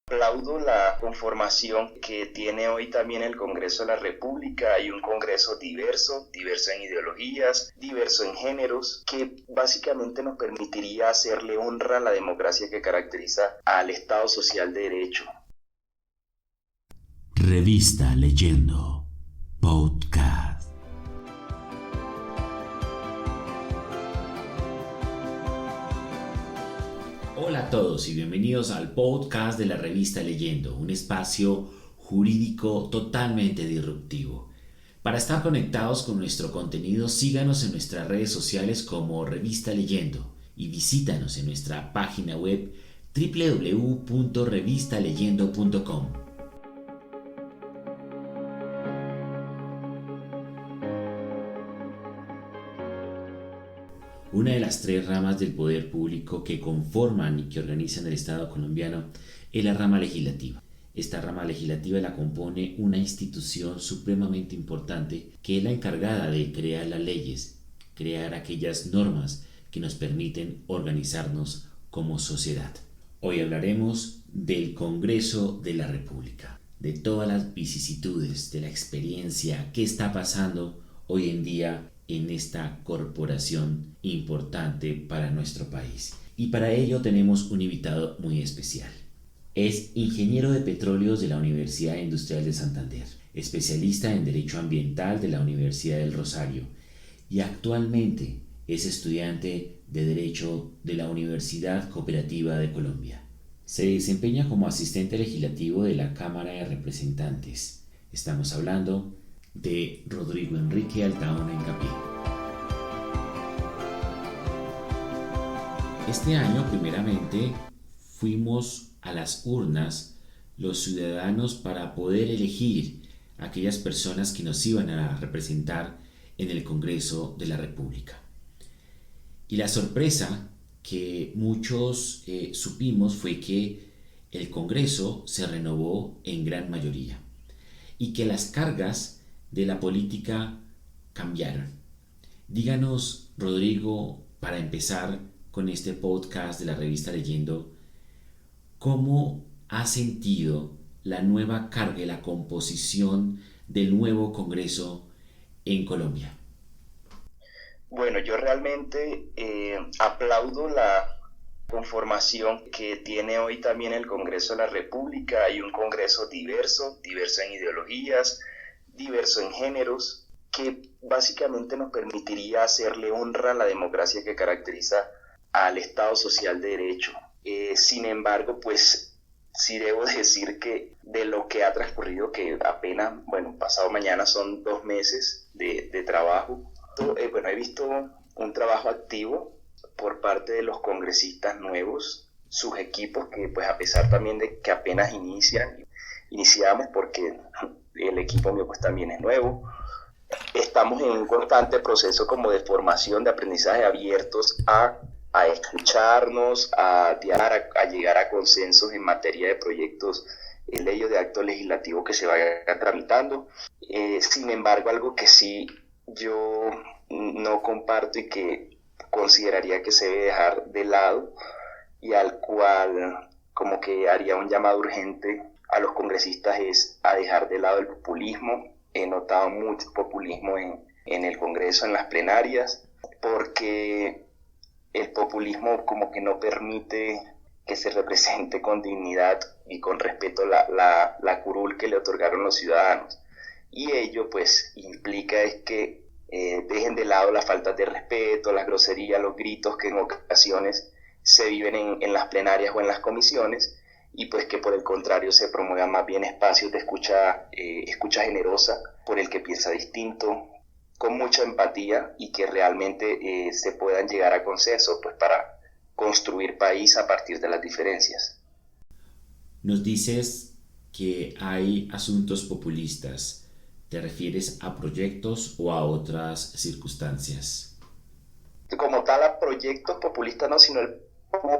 Aplaudo la conformación que tiene hoy también el Congreso de la República. Hay un Congreso diverso en ideologías, diverso en géneros, que básicamente nos permitiría hacerle honra a la democracia que caracteriza al Estado Social de Derecho. Revista Leyendo Podcast. Hola a todos y bienvenidos al podcast de la revista Leyendo, un espacio jurídico totalmente disruptivo. Para estar conectados con nuestro contenido, síganos en nuestras redes sociales como Revista Leyendo y visítanos en nuestra página web www.revistaleyendo.com. Una de las tres ramas del poder público que conforman y que organizan el Estado colombiano es la rama legislativa. Esta rama legislativa la compone una institución supremamente importante que es la encargada de crear las leyes, crear aquellas normas que nos permiten organizarnos como sociedad. Hoy hablaremos del Congreso de la República, de todas las vicisitudes, de la experiencia, qué está pasando hoy en día en esta corporación importante para nuestro país. Y para ello tenemos un invitado muy especial. Es ingeniero de petróleos de la Universidad Industrial de Santander, especialista en Derecho Ambiental de la Universidad del Rosario y actualmente es estudiante de Derecho de la Universidad Cooperativa de Colombia. Se desempeña como asistente legislativo de la Cámara de Representantes. Estamos hablando de Rodrigo Enrique Altaona Hincapié. Este año, primeramente, fuimos a las urnas los ciudadanos para poder elegir a aquellas personas que nos iban a representar en el Congreso de la República. Y la sorpresa que muchos supimos fue que el Congreso se renovó en gran mayoría y que las cargas de la política cambiaron. Díganos, Rodrigo, para empezar con este podcast de la revista Leyendo, ¿cómo ha sentido la nueva carga y la composición del nuevo Congreso en Colombia? Bueno, yo realmente aplaudo la conformación que tiene hoy también el Congreso de la República. Hay un Congreso diverso en ideologías, diverso en géneros, que básicamente nos permitiría hacerle honra a la democracia que caracteriza al Estado Social de Derecho. Sin embargo, pues sí debo decir que de lo que ha transcurrido, que apenas, pasado mañana son 2 meses de trabajo, he visto un trabajo activo por parte de los congresistas nuevos, sus equipos que pues a pesar también de que apenas iniciamos porque el equipo mío pues también es nuevo, estamos en un constante proceso como de formación, de aprendizaje, abiertos a escucharnos, a llegar a consensos en materia de proyectos, leyes de actos legislativos que se vayan tramitando. Sin embargo, algo que sí yo no comparto y que consideraría que se debe dejar de lado y al cual como que haría un llamado urgente a los congresistas es a dejar de lado el populismo. He notado mucho populismo en el Congreso, en las plenarias, porque el populismo como que no permite que se represente con dignidad y con respeto la curul que le otorgaron los ciudadanos. Y ello pues implica es que dejen de lado las faltas de respeto, las groserías, los gritos que en ocasiones se viven en las plenarias o en las comisiones, y pues que por el contrario se promuevan más bien espacios de escucha generosa por el que piensa distinto, con mucha empatía, y que realmente se puedan llegar a consenso pues para construir país a partir de las diferencias. Nos dices que hay asuntos populistas. ¿Te refieres a proyectos o a otras circunstancias? Como tal a proyectos populistas no, sino el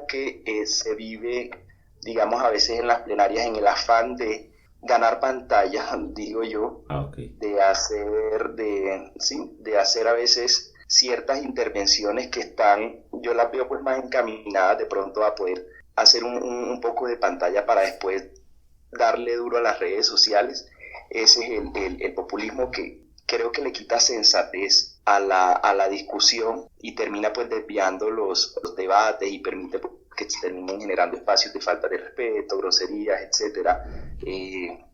que se vive, digamos, a veces en las plenarias en el afán de ganar pantalla, digo yo, de hacer a veces ciertas intervenciones que están, yo las veo pues más encaminadas de pronto a poder hacer un poco de pantalla para después darle duro a las redes sociales. Ese es el populismo que creo que le quita sensatez a la discusión y termina pues desviando los debates y permite que se terminen generando espacios de falta de respeto, groserías, etcétera.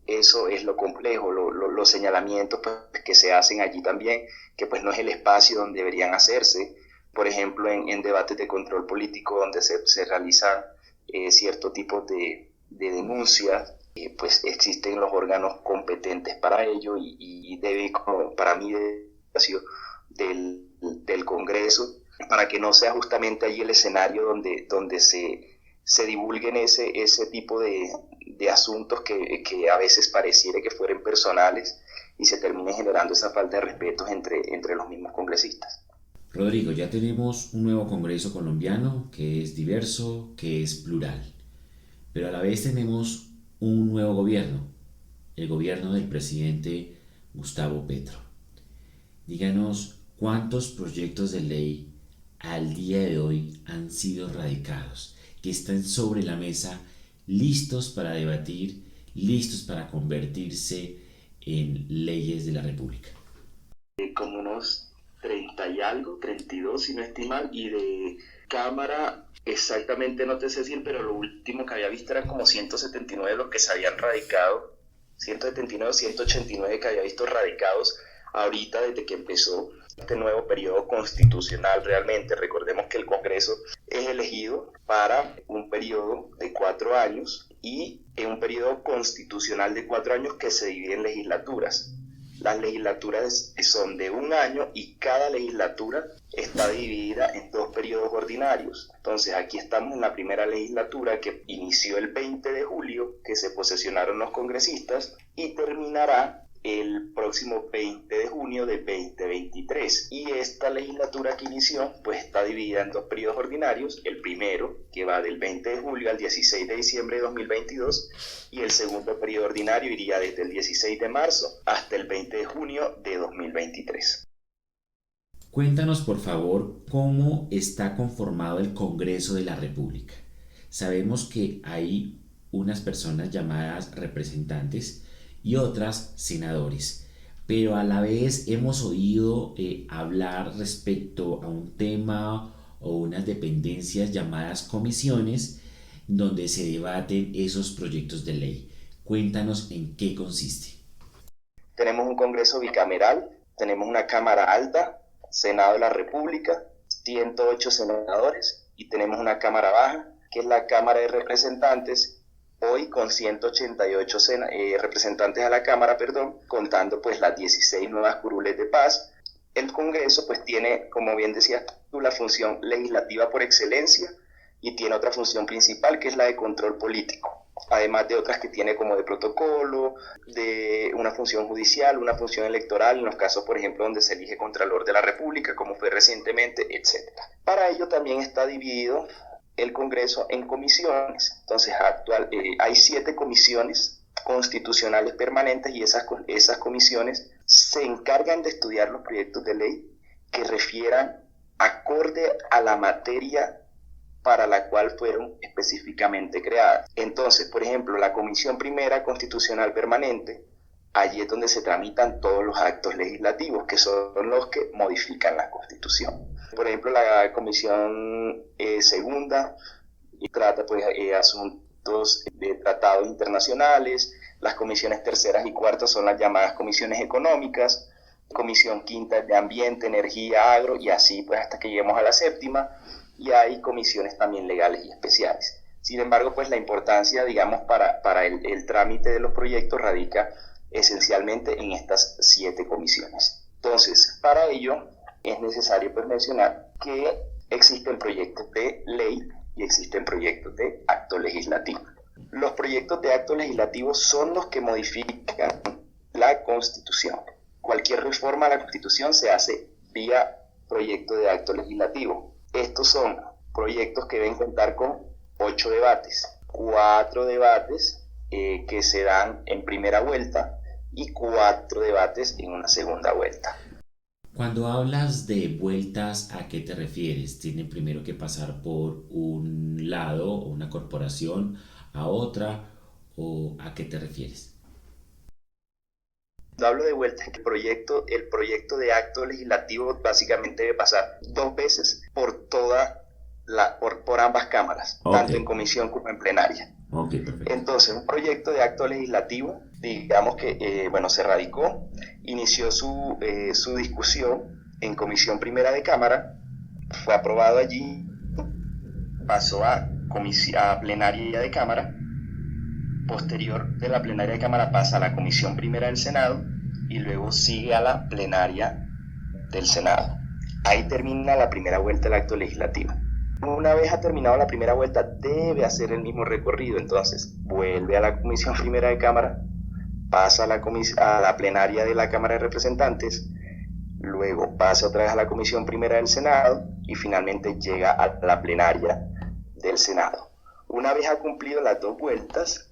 Eso es lo complejo, los señalamientos pues, que se hacen allí también, que pues no es el espacio donde deberían hacerse. Por ejemplo, en debates de control político donde se realizan cierto tipo de denuncias, pues existen los órganos competentes para ello y debe, como para mí, del Congreso, para que no sea justamente allí el escenario donde se divulguen ese tipo de asuntos que a veces pareciera que fueran personales y se termine generando esa falta de respeto entre los mismos congresistas. Rodrigo, ya tenemos un nuevo Congreso colombiano que es diverso, que es plural, pero a la vez tenemos un nuevo gobierno, el gobierno del presidente Gustavo Petro. Díganos cuántos proyectos de ley al día de hoy han sido radicados, que están sobre la mesa, listos para debatir, listos para convertirse en leyes de la República. Como unos 30 y algo, 32 si no estoy mal, y de Cámara exactamente no te sé decir, pero lo último que había visto eran como 179 los que se habían radicado, 179 o 189 que había visto radicados ahorita desde que empezó este nuevo periodo constitucional. Realmente recordemos que el Congreso es elegido para un periodo de 4 años y en un periodo constitucional de 4 años que se divide en legislaturas. Las legislaturas son de 1 año y cada legislatura está dividida en 2 periodos ordinarios. Entonces aquí estamos en la primera legislatura que inició el 20 de julio, que se posesionaron los congresistas, y terminará el próximo 20 de junio de 2023. Y esta legislatura que inició pues está dividida en 2 periodos ordinarios, el primero que va del 20 de julio al 16 de diciembre de 2022 y el segundo periodo ordinario iría desde el 16 de marzo hasta el 20 de junio de 2023. Cuéntanos por favor cómo está conformado el Congreso de la República. Sabemos que hay unas personas llamadas representantes y otras senadores, pero a la vez hemos oído hablar respecto a un tema o unas dependencias llamadas comisiones donde se debaten esos proyectos de ley. Cuéntanos en qué consiste. Tenemos un Congreso bicameral, tenemos una Cámara Alta, Senado de la República, 108 senadores, y tenemos una Cámara Baja, que es la Cámara de Representantes, hoy con 188 representantes a la Cámara, contando pues las 16 nuevas curules de paz. El Congreso pues tiene, como bien decías tú, la función legislativa por excelencia y tiene otra función principal que es la de control político, además de otras que tiene como de protocolo, de una función judicial, una función electoral, en los casos por ejemplo donde se elige Contralor de la República, como fue recientemente, etc. Para ello también está dividido el Congreso en comisiones. Entonces hay 7 comisiones constitucionales permanentes y esas comisiones se encargan de estudiar los proyectos de ley que refieran acorde a la materia para la cual fueron específicamente creadas. Entonces, por ejemplo, la Comisión Primera Constitucional Permanente, allí es donde se tramitan todos los actos legislativos, que son los que modifican la Constitución. Por ejemplo, la Comisión Segunda trata pues, asuntos de tratados internacionales. Las comisiones terceras y cuartas son las llamadas comisiones económicas. Comisión quinta de ambiente, energía, agro, y así pues hasta que lleguemos a la séptima. Y hay comisiones también legales y especiales. Sin embargo, pues la importancia, digamos, para el trámite de los proyectos radica esencialmente en estas 7 comisiones. Entonces, para ello es necesario pues mencionar que existen proyectos de ley y existen proyectos de acto legislativo. Los proyectos de acto legislativo son los que modifican la Constitución. Cualquier reforma a la Constitución se hace vía proyecto de acto legislativo. Estos son proyectos que deben contar con 8 debates, 4 debates que se dan en primera vuelta y 4 debates en una segunda vuelta. Cuando hablas de vueltas, ¿a qué te refieres? ¿Tienen primero que pasar por un lado o una corporación a otra? ¿O a qué te refieres? Cuando hablo de vueltas, el proyecto de acto legislativo básicamente debe pasar 2 veces por por ambas cámaras, Ok, tanto en comisión como en plenaria. ok, perfecto. Entonces, un proyecto de acto legislativo, digamos que, bueno, se radicó, inició su discusión en comisión primera de Cámara, fue aprobado allí, pasó a plenaria de Cámara, posterior de la plenaria de Cámara pasa a la comisión primera del Senado y luego sigue a la plenaria del Senado. Ahí termina la primera vuelta del acto legislativo. Una vez ha terminado la primera vuelta, debe hacer el mismo recorrido. Entonces, vuelve a la comisión primera de Cámara, pasa a la plenaria de la Cámara de Representantes, luego pasa otra vez a la comisión primera del Senado y finalmente llega a la plenaria del Senado. Una vez ha cumplido las 2 vueltas,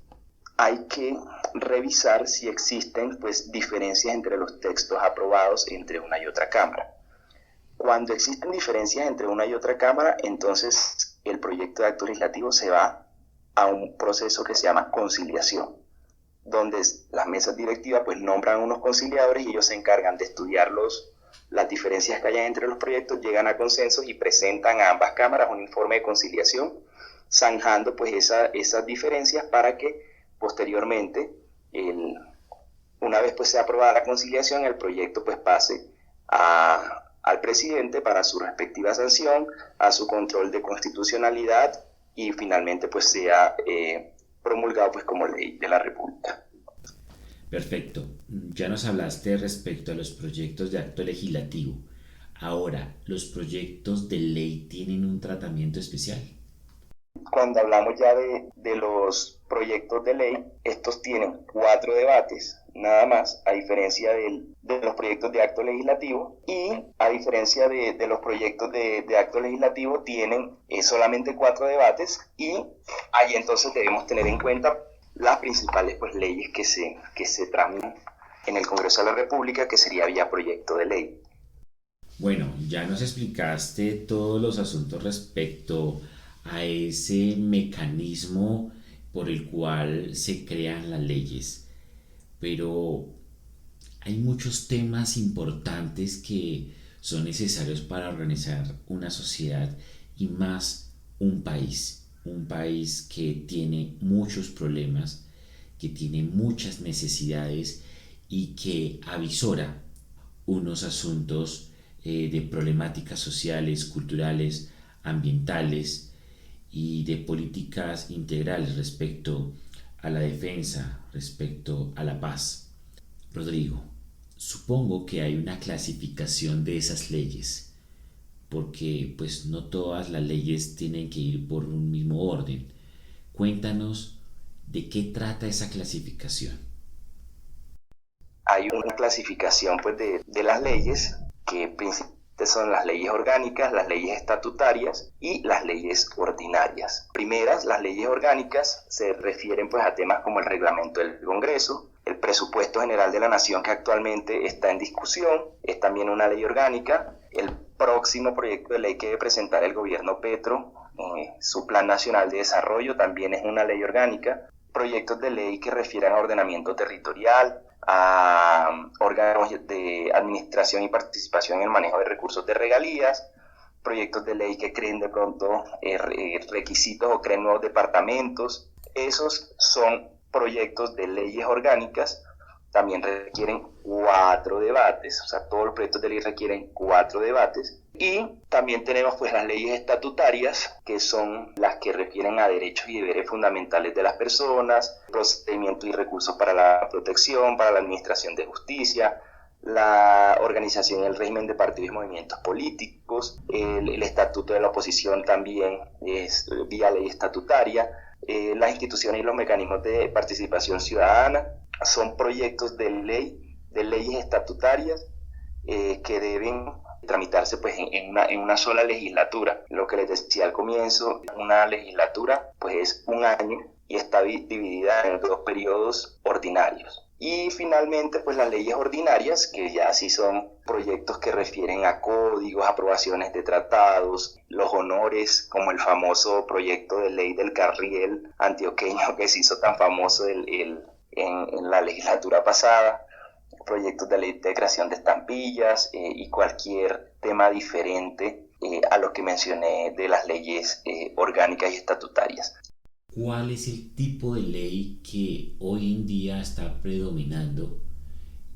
hay que revisar si existen pues diferencias entre los textos aprobados entre una y otra cámara. Cuando existen diferencias entre una y otra cámara, entonces el proyecto de acto legislativo se va a un proceso que se llama conciliación, donde las mesas directivas pues nombran unos conciliadores y ellos se encargan de estudiar las diferencias que hayan entre los proyectos, llegan a consensos y presentan a ambas cámaras un informe de conciliación, zanjando pues esas diferencias para que posteriormente, una vez pues sea aprobada la conciliación, el proyecto pues pase al presidente para su respectiva sanción, a su control de constitucionalidad y finalmente pues sea promulgado pues como ley de la República. Perfecto. Ya nos hablaste respecto a los proyectos de acto legislativo. Ahora, ¿los proyectos de ley tienen un tratamiento especial? Cuando hablamos ya de los proyectos de ley, estos tienen 4 debates, nada más, a diferencia de los proyectos de acto legislativo, y a diferencia de los proyectos de acto legislativo tienen solamente 4 debates, y ahí entonces debemos tener en cuenta las principales pues, leyes que se tramitan en el Congreso de la República, que sería vía proyecto de ley. Bueno, ya nos explicaste todos los asuntos respecto a ese mecanismo por el cual se crean las leyes, pero hay muchos temas importantes que son necesarios para organizar una sociedad y más un país que tiene muchos problemas, que tiene muchas necesidades y que avisora unos asuntos de problemáticas sociales, culturales, ambientales y de políticas integrales respecto a la defensa, respecto a la paz. Rodrigo, supongo que hay una clasificación de esas leyes, porque pues no todas las leyes tienen que ir por un mismo orden. Cuéntanos de qué trata esa clasificación. Hay una clasificación pues, de las leyes que principalmente son las leyes orgánicas, las leyes estatutarias y las leyes ordinarias. Primeras, las leyes orgánicas se refieren pues, a temas como el reglamento del Congreso, el presupuesto general de la Nación que actualmente está en discusión, es también una ley orgánica. El próximo proyecto de ley que debe presentar el gobierno Petro, su Plan Nacional de Desarrollo, también es una ley orgánica. Proyectos de ley que refieran a ordenamiento territorial, a órganos de administración y participación en el manejo de recursos de regalías, proyectos de ley que creen de pronto requisitos o creen nuevos departamentos. Esos son proyectos de leyes orgánicas, también requieren 4 debates, o sea, todos los proyectos de ley requieren 4 debates. Y también tenemos pues las leyes estatutarias, que son las que refieren a derechos y deberes fundamentales de las personas, procedimientos y recursos para la protección, para la administración de justicia, la organización y el régimen de partidos y movimientos políticos, el estatuto de la oposición también es vía ley estatutaria, las instituciones y los mecanismos de participación ciudadana. Son proyectos de leyes estatutarias que deben tramitarse pues en una sola legislatura. Lo que les decía al comienzo, una legislatura pues es un año y está dividida en 2 periodos ordinarios. Y finalmente, pues las leyes ordinarias, que ya sí son proyectos que refieren a códigos, aprobaciones de tratados, los honores, como el famoso proyecto de ley del carriel antioqueño que se hizo tan famoso en la legislatura pasada, proyectos de ley de creación de estampillas y cualquier tema diferente a lo que mencioné de las leyes orgánicas y estatutarias. ¿Cuál es el tipo de ley que hoy en día está predominando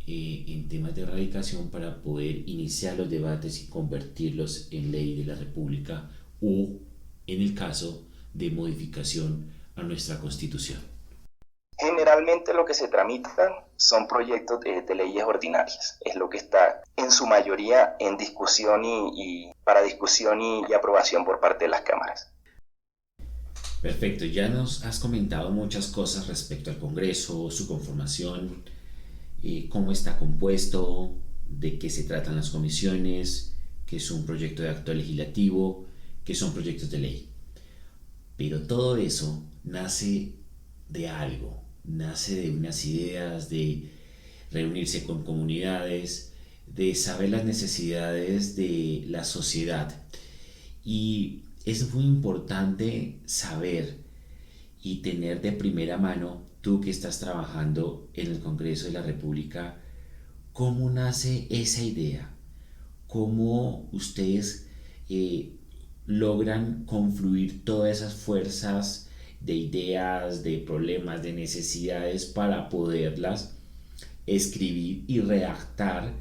en temas de erradicación para poder iniciar los debates y convertirlos en ley de la República o en el caso de modificación a nuestra Constitución? Generalmente lo que se tramita son proyectos de leyes ordinarias, es lo que está en su mayoría en discusión y para discusión y aprobación por parte de las cámaras. Perfecto, ya nos has comentado muchas cosas respecto al Congreso, su conformación, cómo está compuesto, de qué se tratan las comisiones, qué es un proyecto de acto legislativo, qué son proyectos de ley. Pero todo eso nace de algo, nace de unas ideas, de reunirse con comunidades, de saber las necesidades de la sociedad. Y es muy importante saber y tener de primera mano, tú que estás trabajando en el Congreso de la República, cómo nace esa idea, cómo ustedes logran confluir todas esas fuerzas de ideas, de problemas, de necesidades para poderlas escribir y redactar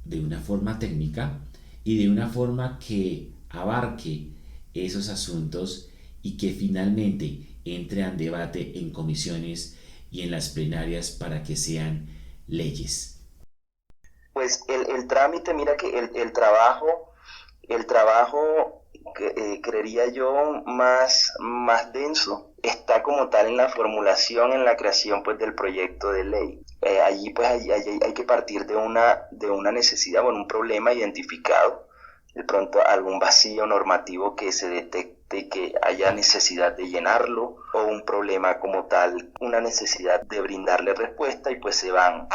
de una forma técnica y de una forma que abarque esos asuntos y que finalmente entre a debate en comisiones y en las plenarias para que sean leyes. Pues el trámite, mira que el trabajo creería yo más denso, está como tal en la formulación, en la creación pues del proyecto de ley. Allí pues hay que partir de una necesidad, bueno, un problema identificado, de pronto algún vacío normativo que se detecte y que haya necesidad de llenarlo, o un problema como tal, una necesidad de brindarle respuesta, y pues se van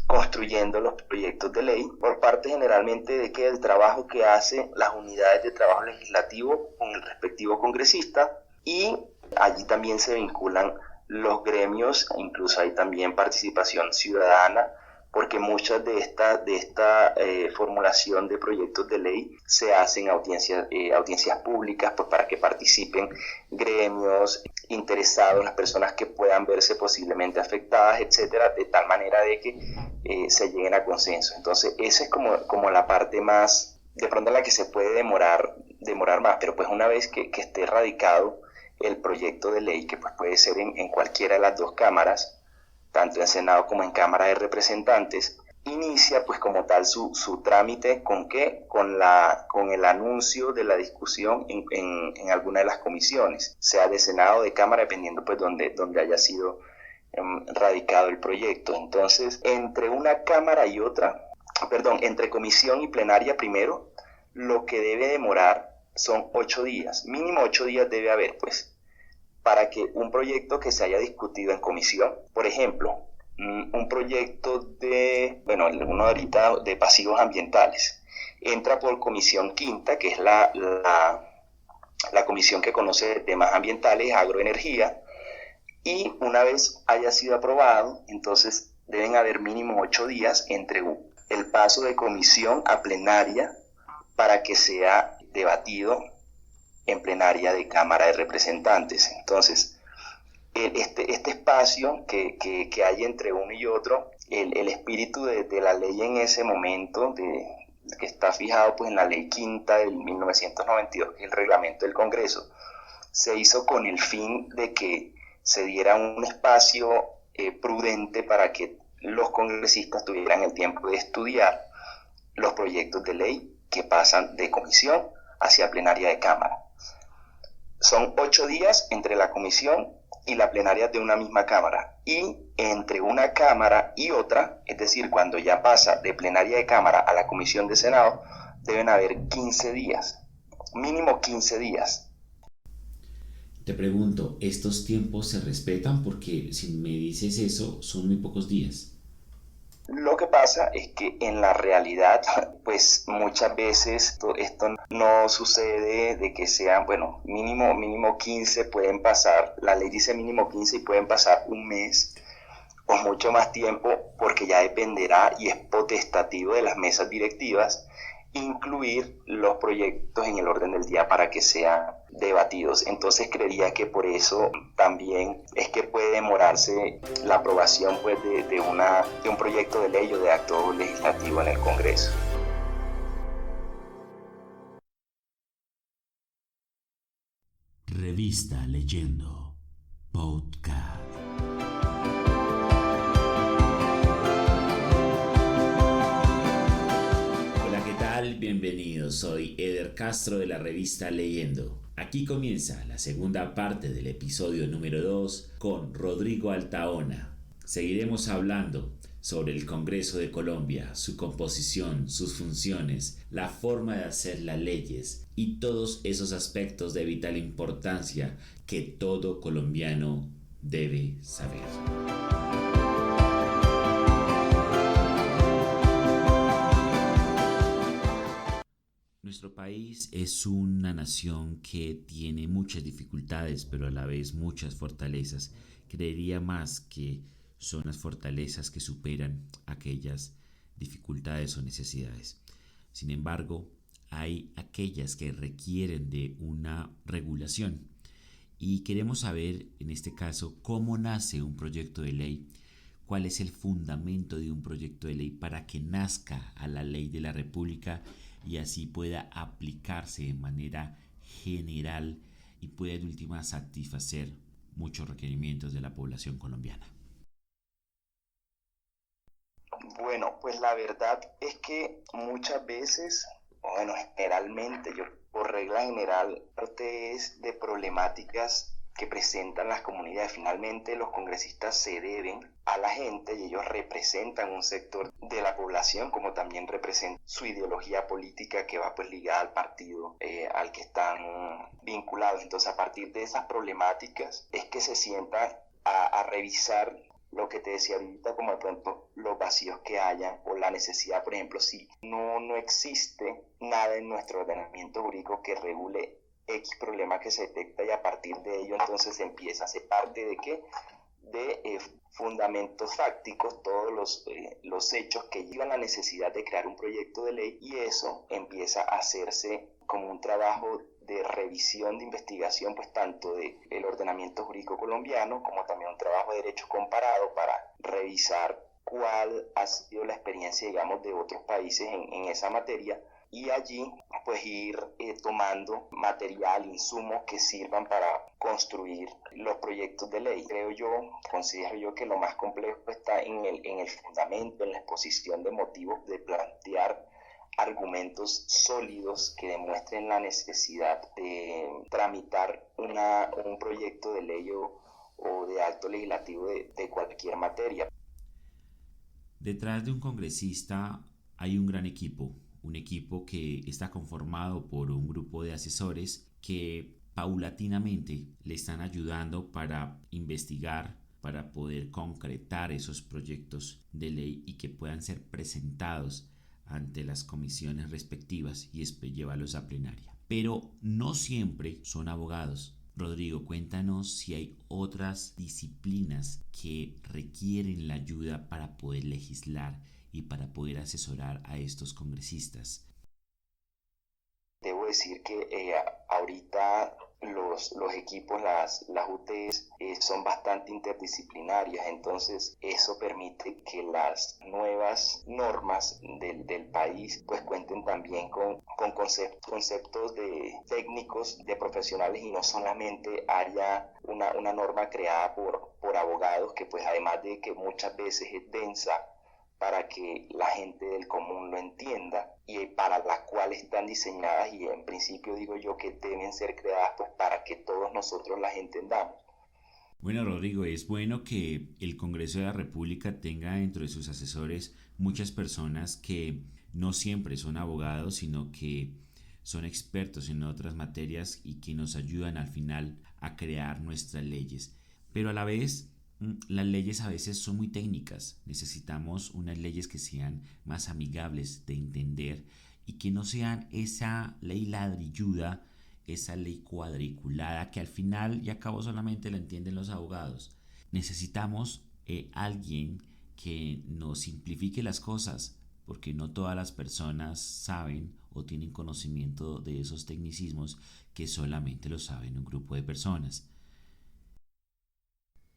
construyendo los proyectos de ley por parte generalmente de que el trabajo que hacen las unidades de trabajo legislativo con el respectivo congresista, y allí también se vinculan los gremios, incluso hay también participación ciudadana, porque muchas de esta formulación de proyectos de ley se hacen audiencias públicas, pues para que participen gremios interesados, las personas que puedan verse posiblemente afectadas, etcétera, de tal manera de que se lleguen a consenso. Entonces, esa es como la parte más, de pronto la que se puede demorar más, pero pues una vez que esté radicado el proyecto de ley, que pues puede ser en cualquiera de las dos cámaras, tanto en Senado como en Cámara de Representantes, inicia pues como tal su trámite con el anuncio de la discusión en alguna de las comisiones, sea de Senado o de Cámara, dependiendo pues donde haya sido radicado el proyecto. Entonces, entre una cámara y otra, entre comisión y plenaria primero, lo que debe demorar son 8 días, mínimo 8 días debe haber, pues, para que un proyecto que se haya discutido en comisión, por ejemplo, un proyecto uno ahorita de pasivos ambientales, entra por comisión quinta, que es la comisión que conoce temas ambientales, agroenergía, y una vez haya sido aprobado, entonces deben haber mínimo 8 días entre el paso de comisión a plenaria para que sea debatido en plenaria de Cámara de Representantes. Entonces, este espacio que hay entre uno y otro, el espíritu de la ley en ese momento, que está fijado pues en la ley quinta del 1992, el reglamento del Congreso, se hizo con el fin de que se diera un espacio prudente para que los congresistas tuvieran el tiempo de estudiar los proyectos de ley que pasan de comisión hacia plenaria de Cámara. Son 8 días entre la comisión y la plenaria de una misma Cámara, y entre una Cámara y otra, es decir, cuando ya pasa de plenaria de Cámara a la comisión de Senado, deben haber 15 días, mínimo 15 días. Te pregunto, ¿estos tiempos se respetan? Porque si me dices eso, son muy pocos días. Lo que pasa es que en la realidad, pues muchas veces esto no sucede de que sean, bueno, mínimo 15 pueden pasar, la ley dice mínimo 15 y pueden pasar un mes o mucho más tiempo porque ya dependerá y es potestativo de las mesas directivas incluir los proyectos en el orden del día para que sean debatidos. Entonces creería que por eso también es que puede demorarse la aprobación pues, de un proyecto de ley o de acto legislativo en el Congreso. Revista Leyendo Podcast. Hola, ¿qué tal? Bienvenidos. Soy Eder Castro de la revista Leyendo. Aquí comienza la segunda parte del episodio número 2 con Rodrigo Altaona. Seguiremos hablando sobre el Congreso de Colombia, su composición, sus funciones, la forma de hacer las leyes y todos esos aspectos de vital importancia que todo colombiano debe saber. Nuestro país es una nación que tiene muchas dificultades, pero a la vez muchas fortalezas. Creería más que son las fortalezas que superan aquellas dificultades o necesidades. Sin embargo, hay aquellas que requieren de una regulación. Y queremos saber, en este caso, cómo nace un proyecto de ley, cuál es el fundamento de un proyecto de ley para que nazca a la ley de la República y así pueda aplicarse de manera general y pueda en última satisfacer muchos requerimientos de la población colombiana. Bueno, pues la verdad es que muchas veces, bueno, generalmente, yo por regla general, parte es de problemáticas que presentan las comunidades. Finalmente, los congresistas se deben a la gente y ellos representan un sector de la población, como también representan su ideología política que va pues ligada al partido al que están vinculados. Entonces, a partir de esas problemáticas es que se sientan a revisar lo que te decía ahorita, como de pronto los vacíos que hayan o la necesidad, por ejemplo, si no existe nada en nuestro ordenamiento jurídico que regule X problema que se detecta y a partir de ello entonces empieza a ser parte de qué, de fundamentos fácticos, todos los hechos que llevan a la necesidad de crear un proyecto de ley y eso empieza a hacerse como un trabajo de revisión, de investigación, pues tanto del ordenamiento jurídico colombiano como también un trabajo de derecho comparado para revisar cuál ha sido la experiencia, digamos, de otros países en esa materia y allí pues ir tomando material, insumos que sirvan para construir los proyectos de ley. Considero yo que lo más complejo está en el fundamento, en la exposición de motivos, de plantear argumentos sólidos que demuestren la necesidad de tramitar un proyecto de ley o de acto legislativo de cualquier materia. Detrás de un congresista hay un gran equipo, un equipo que está conformado por un grupo de asesores que paulatinamente le están ayudando para investigar, para poder concretar esos proyectos de ley y que puedan ser presentados ante las comisiones respectivas y después llevarlos a plenaria. Pero no siempre son abogados. Rodrigo, cuéntanos si hay otras disciplinas que requieren la ayuda para poder legislar y para poder asesorar a estos congresistas. Debo decir que ahorita los equipos, las UTs son bastante interdisciplinarias, entonces eso permite que las nuevas normas del país pues cuenten también con conceptos de técnicos, de profesionales y no solamente haya una norma creada por abogados que pues además de que muchas veces es densa, para que la gente del común lo entienda y para las cuales están diseñadas y en principio digo yo que deben ser creadas pues para que todos nosotros las entendamos. Bueno, Rodrigo, es bueno que el Congreso de la República tenga dentro de sus asesores muchas personas que no siempre son abogados, sino que son expertos en otras materias y que nos ayudan al final a crear nuestras leyes. Pero a la vez, las leyes a veces son muy técnicas. Necesitamos unas leyes que sean más amigables de entender y que no sean esa ley ladrilluda, esa ley cuadriculada que al final y a cabo solamente la entienden los abogados. Necesitamos alguien que nos simplifique las cosas, porque no todas las personas saben o tienen conocimiento de esos tecnicismos que solamente lo saben un grupo de personas.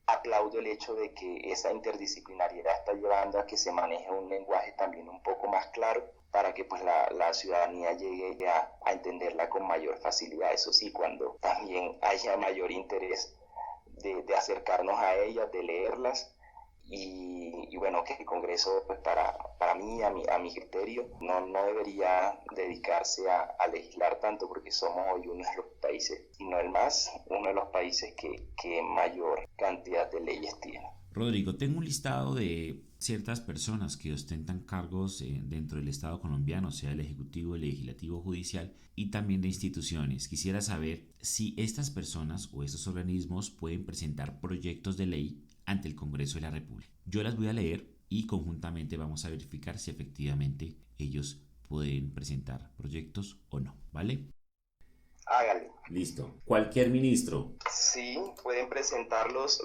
Aplaudo el hecho de que esa interdisciplinariedad está llevando a que se maneje un lenguaje también un poco más claro para que pues la ciudadanía llegue a entenderla con mayor facilidad. Eso sí, cuando también haya mayor interés de acercarnos a ellas, de leerlas y bueno, que el Congreso pues para mí, a mi criterio, no debería dedicarse a legislar tanto porque somos hoy uno de los países, y no el más, uno de los países que mayor cantidad de leyes tiene. Rodrigo, tengo un listado de ciertas personas que ostentan cargos dentro del Estado colombiano, sea el Ejecutivo, el Legislativo, Judicial y también de instituciones. Quisiera saber si estas personas o estos organismos pueden presentar proyectos de ley ante el Congreso de la República. Yo las voy a leer y conjuntamente vamos a verificar si efectivamente ellos pueden presentar proyectos o no, ¿vale? Hágale. Listo. Cualquier ministro. Sí, pueden presentar los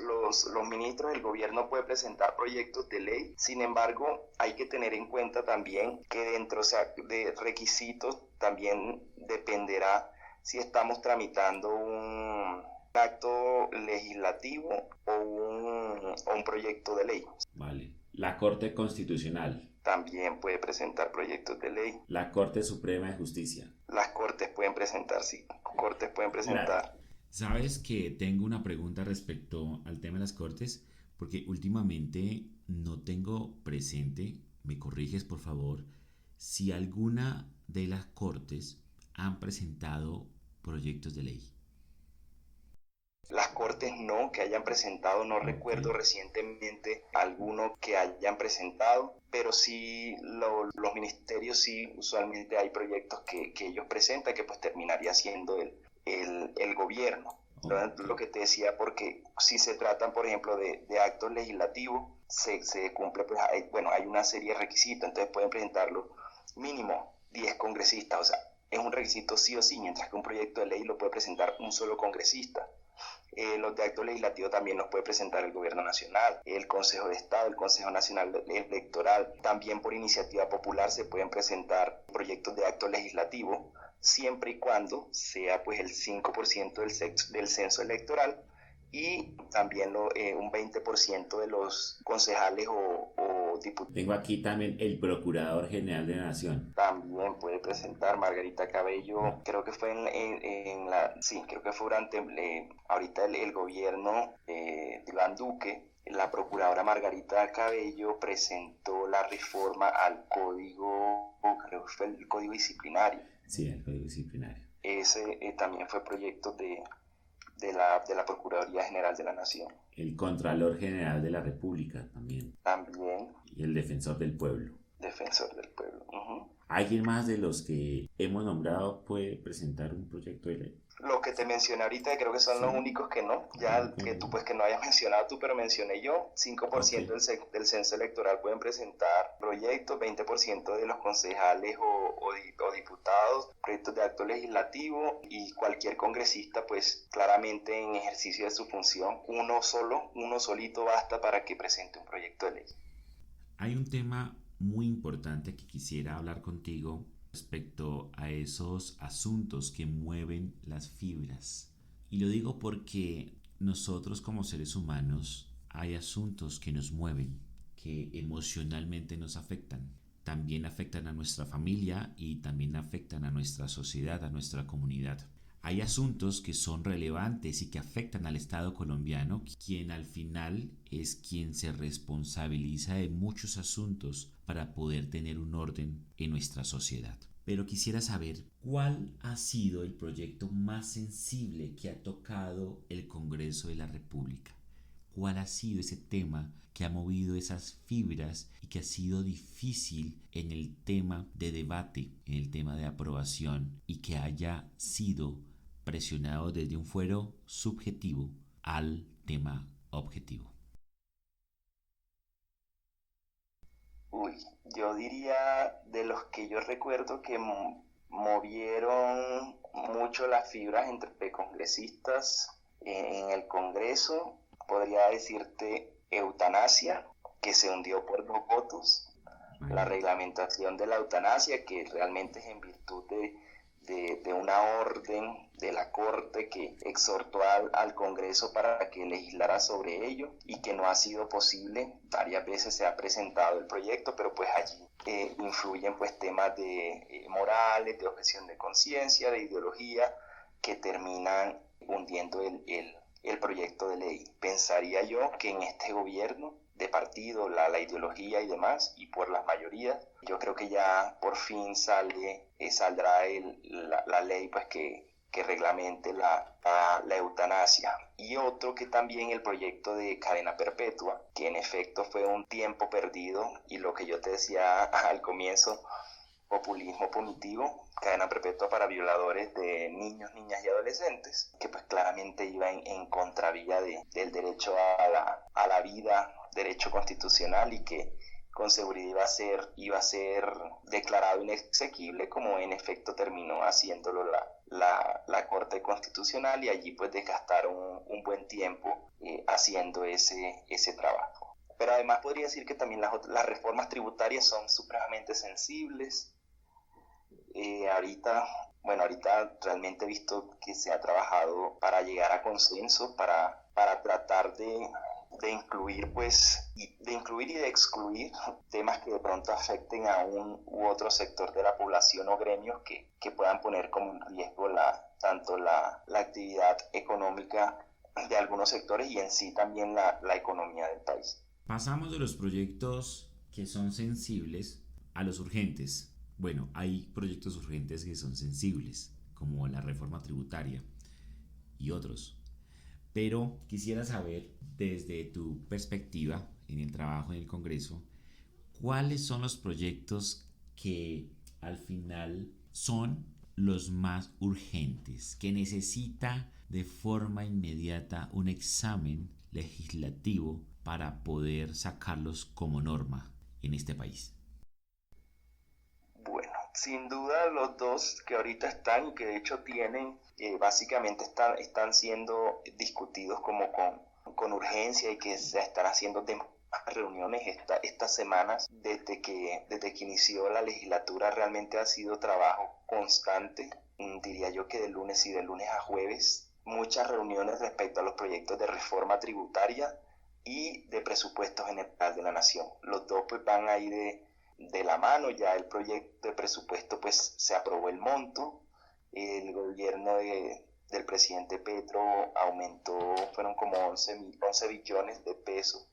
ministros, el gobierno puede presentar proyectos de ley. Sin embargo, hay que tener en cuenta también que dentro, o sea, de requisitos también dependerá si estamos tramitando un acto legislativo o un proyecto de ley. Vale. La Corte Constitucional. También puede presentar proyectos de ley. La Corte Suprema de Justicia. Las cortes pueden presentar, sí. Cortes pueden presentar. Claro. Sabes que tengo una pregunta respecto al tema de las cortes, porque últimamente no tengo presente, me corriges por favor, si alguna de las cortes han presentado proyectos de ley. Las cortes no, que hayan presentado, no recuerdo recientemente alguno que hayan presentado, pero sí los ministerios sí, usualmente hay proyectos que ellos presentan que pues terminaría siendo el gobierno. Lo que te decía, porque si se tratan, por ejemplo, de actos legislativos, se cumple, pues hay una serie de requisitos, entonces pueden presentarlo mínimo 10 congresistas, o sea, es un requisito sí o sí, mientras que un proyecto de ley lo puede presentar un solo congresista. Los de actos legislativos también los puede presentar el Gobierno Nacional, el Consejo de Estado, el Consejo Nacional Electoral. También por iniciativa popular se pueden presentar proyectos de actos legislativos, siempre y cuando sea pues el 5% del censo electoral y también un 20% de los concejales o diputados. Tengo aquí también el Procurador General de la Nación. También puede presentar Margarita Cabello, creo que fue creo que fue durante ahorita el gobierno de Iván Duque. La procuradora Margarita Cabello presentó la reforma al código, creo que fue el código disciplinario. Sí, el código disciplinario. Ese también fue proyecto de la Procuraduría General de la Nación. El Contralor General de la República también. También. Y el Defensor del Pueblo. Defensor del Pueblo. Uh-huh. ¿Alguien más de los que hemos nombrado puede presentar un proyecto de ley? Los que te mencioné ahorita creo que son los únicos que no. Ya que tú pues que no hayas mencionado tú, pero mencioné yo. 5% del censo electoral pueden presentar proyectos, 20% de los concejales o diputados, proyectos de acto legislativo, y cualquier congresista pues claramente en ejercicio de su función, uno solito basta para que presente un proyecto de ley. Hay un tema muy importante que quisiera hablar contigo respecto a esos asuntos que mueven las fibras. Y lo digo porque nosotros como seres humanos hay asuntos que nos mueven, que emocionalmente nos afectan. También afectan a nuestra familia y también afectan a nuestra sociedad, a nuestra comunidad. Hay asuntos que son relevantes y que afectan al Estado colombiano, quien al final es quien se responsabiliza de muchos asuntos para poder tener un orden en nuestra sociedad. Pero quisiera saber cuál ha sido el proyecto más sensible que ha tocado el Congreso de la República. ¿Cuál ha sido ese tema que ha movido esas fibras y que ha sido difícil en el tema de debate, en el tema de aprobación y que haya sido presionado desde un fuero subjetivo al tema objetivo? Yo diría de los que yo recuerdo que movieron mucho las fibras entre congresistas en el Congreso, podría decirte eutanasia, que se hundió por 2 votos, la reglamentación de la eutanasia, que realmente es en virtud de una orden de la Corte que exhortó al Congreso para que legislara sobre ello y que no ha sido posible. Varias veces se ha presentado el proyecto, pero pues allí influyen pues temas de morales, de objeción de conciencia, de ideología, que terminan hundiendo el proyecto de ley. Pensaría yo que en este gobierno de partido, la ideología y demás, y por las mayorías, yo creo que ya por fin saldrá la ley pues que reglamente la eutanasia. Y otro que también el proyecto de cadena perpetua, que en efecto fue un tiempo perdido, y lo que yo te decía al comienzo, populismo punitivo, cadena perpetua para violadores de niños, niñas y adolescentes, que pues claramente iba en contravía del derecho a la vida, derecho constitucional, y que con seguridad iba a ser declarado inexequible, como en efecto terminó haciéndolo la Corte Constitucional, y allí pues desgastaron un buen tiempo haciendo ese trabajo. Pero además podría decir que también las reformas tributarias son supremamente sensibles. Ahorita realmente he visto que se ha trabajado para llegar a consenso, para tratar de incluir y de excluir temas que de pronto afecten a un u otro sector de la población o gremios que puedan poner como en riesgo tanto la actividad económica de algunos sectores y en sí también la economía del país. Pasamos de los proyectos que son sensibles a los urgentes. Bueno, hay proyectos urgentes que son sensibles, como la reforma tributaria y otros. Pero quisiera saber, desde tu perspectiva en el trabajo en el Congreso, ¿cuáles son los proyectos que al final son los más urgentes, que necesita de forma inmediata un examen legislativo para poder sacarlos como norma en este país? Bueno, sin duda los dos que ahorita están y que de hecho tienen, básicamente están siendo discutidos como con urgencia, y que se están haciendo reuniones estas semanas desde que inició la legislatura. Realmente ha sido trabajo constante, diría yo que de lunes a jueves, muchas reuniones respecto a los proyectos de reforma tributaria y de presupuesto general de la nación. Los dos pues van ahí de la mano. Ya el proyecto de presupuesto pues se aprobó el monto, el gobierno del presidente Petro aumentó, fueron como 11 billones de pesos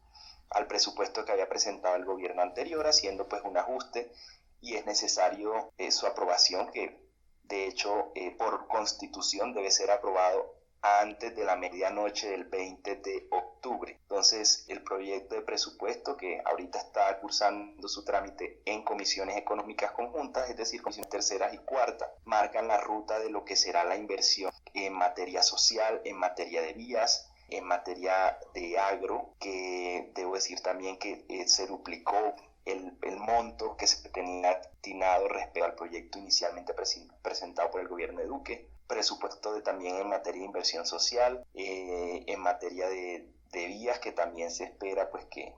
al presupuesto que había presentado el gobierno anterior, haciendo pues un ajuste, y es necesario su aprobación, que de hecho por constitución debe ser aprobado antes de la medianoche del 20 de octubre. Entonces, el proyecto de presupuesto, que ahorita está cursando su trámite en comisiones económicas conjuntas, es decir, comisiones terceras y cuartas, marcan la ruta de lo que será la inversión en materia social, en materia de vías, en materia de agro, que debo decir también que se duplicó el monto que se tenía destinado respecto al proyecto inicialmente presentado por el gobierno de Duque. Presupuesto también en materia de inversión social, en materia de vías, que también se espera pues que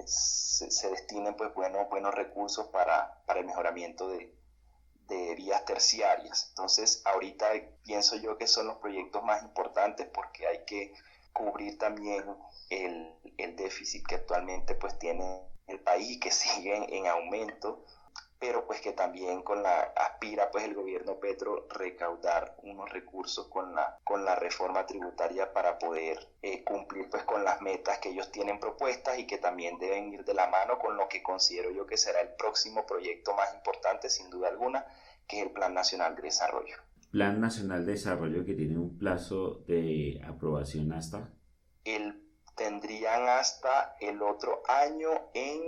se destinen pues buenos recursos para el mejoramiento de vías terciarias. Entonces ahorita pienso yo que son los proyectos más importantes, porque hay que cubrir también el déficit que actualmente pues tiene el país y que sigue en aumento, pero pues que también aspira pues el gobierno Petro recaudar unos recursos con la reforma tributaria para poder cumplir pues con las metas que ellos tienen propuestas, y que también deben ir de la mano con lo que considero yo que será el próximo proyecto más importante, sin duda alguna, que es el Plan Nacional de Desarrollo. Plan Nacional de Desarrollo, que tiene un plazo de aprobación hasta... El tendrían hasta el otro año en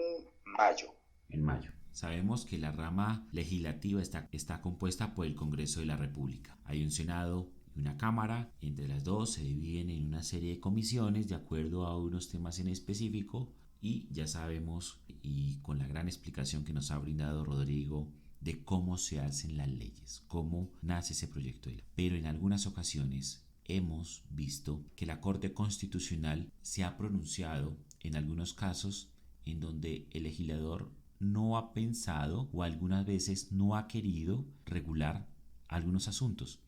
mayo. En mayo. Sabemos que la rama legislativa está compuesta por el Congreso de la República. Hay un Senado y una Cámara. Entre las dos se dividen en una serie de comisiones de acuerdo a unos temas en específico. Y ya sabemos, y con la gran explicación que nos ha brindado Rodrigo, de cómo se hacen las leyes, cómo nace ese proyecto de ley. Pero en algunas ocasiones hemos visto que la Corte Constitucional se ha pronunciado en algunos casos en donde el legislador no ha pensado o algunas veces no ha querido regular algunos asuntos.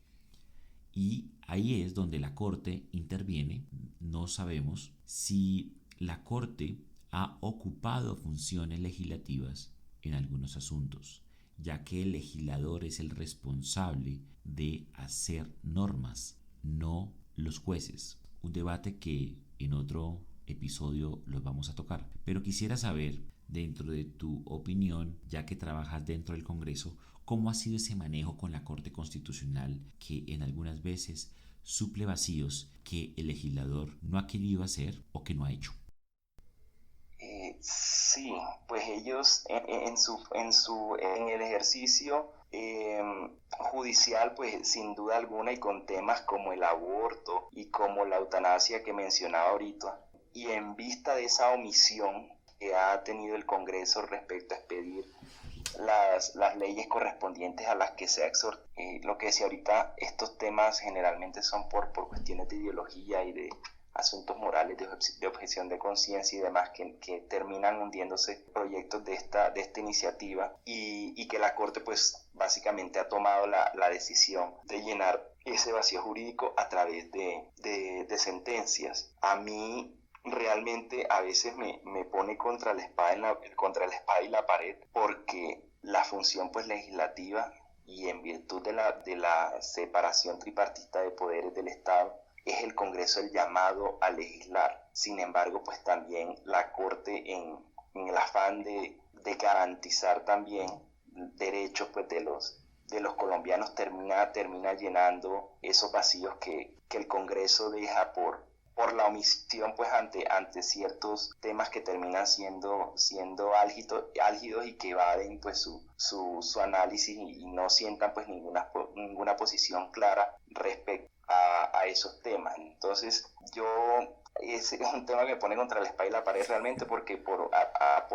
Y ahí es donde la Corte interviene. No sabemos si la Corte ha ocupado funciones legislativas en algunos asuntos, ya que el legislador es el responsable de hacer normas, no los jueces. Un debate que en otro episodio los vamos a tocar. Pero quisiera saber, dentro de tu opinión, ya que trabajas dentro del Congreso, cómo ha sido ese manejo con la Corte Constitucional que en algunas veces suple vacíos que el legislador no ha querido hacer o que no ha hecho. Sí, pues ellos en el ejercicio judicial, pues sin duda alguna, y con temas como el aborto y como la eutanasia que mencionaba ahorita, y en vista de esa omisión que ha tenido el Congreso respecto a expedir las leyes correspondientes a las que se ha exhortado, lo que decía ahorita, estos temas generalmente son por cuestiones de ideología y de asuntos morales, de objeción de conciencia y demás, que terminan hundiéndose proyectos de esta iniciativa, y que la Corte pues básicamente ha tomado la decisión de llenar ese vacío jurídico a través de sentencias. A mí realmente a veces me pone contra la espada y la pared, porque la función pues legislativa, y en virtud de la separación tripartita de poderes del Estado, es el Congreso el llamado a legislar. Sin embargo, pues también la Corte, en el afán de garantizar también derechos pues de los colombianos, termina llenando esos vacíos que el Congreso deja por la omisión pues ante ciertos temas que terminan siendo álgidos y que evaden pues su análisis, y no sientan pues ninguna posición clara respecto a esos temas. Entonces ese es un tema que me pone contra la espalda y la pared realmente, porque por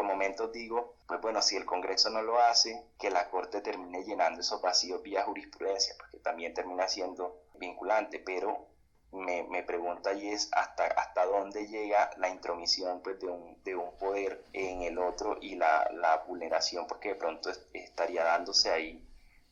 momentos digo, pues bueno, si el Congreso no lo hace, que la Corte termine llenando esos vacíos vía jurisprudencia, porque también termina siendo vinculante, pero me pregunto allí es hasta dónde llega la intromisión pues de un poder en el otro, y la vulneración, porque de pronto estaría dándose ahí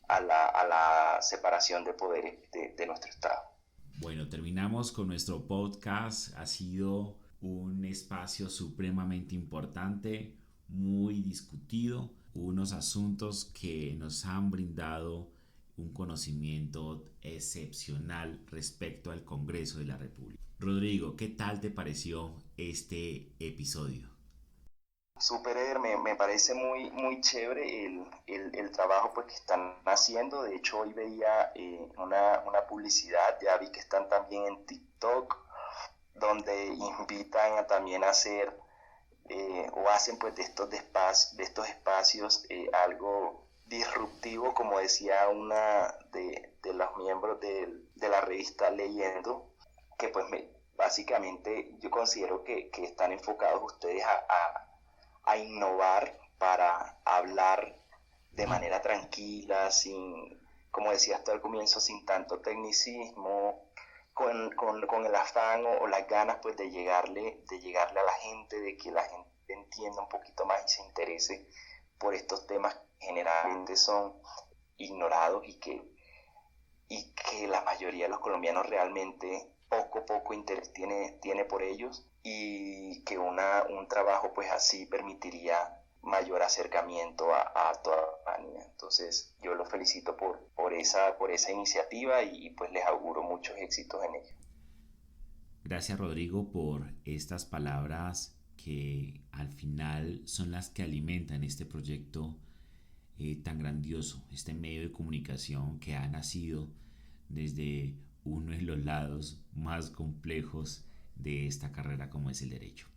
a la separación de poderes de nuestro Estado. Bueno, terminamos con nuestro podcast. Ha sido un espacio supremamente importante, muy discutido, unos asuntos que nos han brindado un conocimiento excepcional respecto al Congreso de la República. Rodrigo, ¿qué tal te pareció este episodio? Super, Eder, me parece muy chévere el trabajo pues que están haciendo. De hecho, hoy veía una publicidad, ya vi que están también en TikTok, donde invitan también a hacer o hacen pues de estos espacios algo disruptivo, como decía una de los miembros de la revista Leyendo, que pues básicamente yo considero que están enfocados ustedes a innovar para hablar de manera tranquila, como decías tú al comienzo, sin tanto tecnicismo, con el afán o las ganas pues de llegarle a la gente, de que la gente entienda un poquito más y se interese por estos temas que generalmente son ignorados, y que la mayoría de los colombianos realmente poco interés tiene por ellos, y que un trabajo pues así permitiría mayor acercamiento a toda la comunidad. Entonces yo los felicito por esa iniciativa, y pues les auguro muchos éxitos en ello. Gracias, Rodrigo, por estas palabras que al final son las que alimentan este proyecto tan grandioso, este medio de comunicación que ha nacido desde uno de los lados más complejos de esta carrera como es el derecho.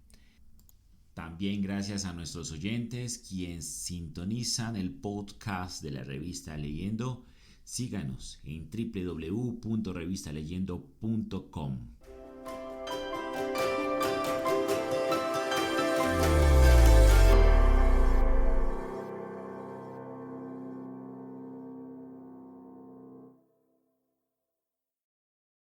También gracias a nuestros oyentes quienes sintonizan el podcast de la revista Leyendo. Síganos en www.revistaleyendo.com.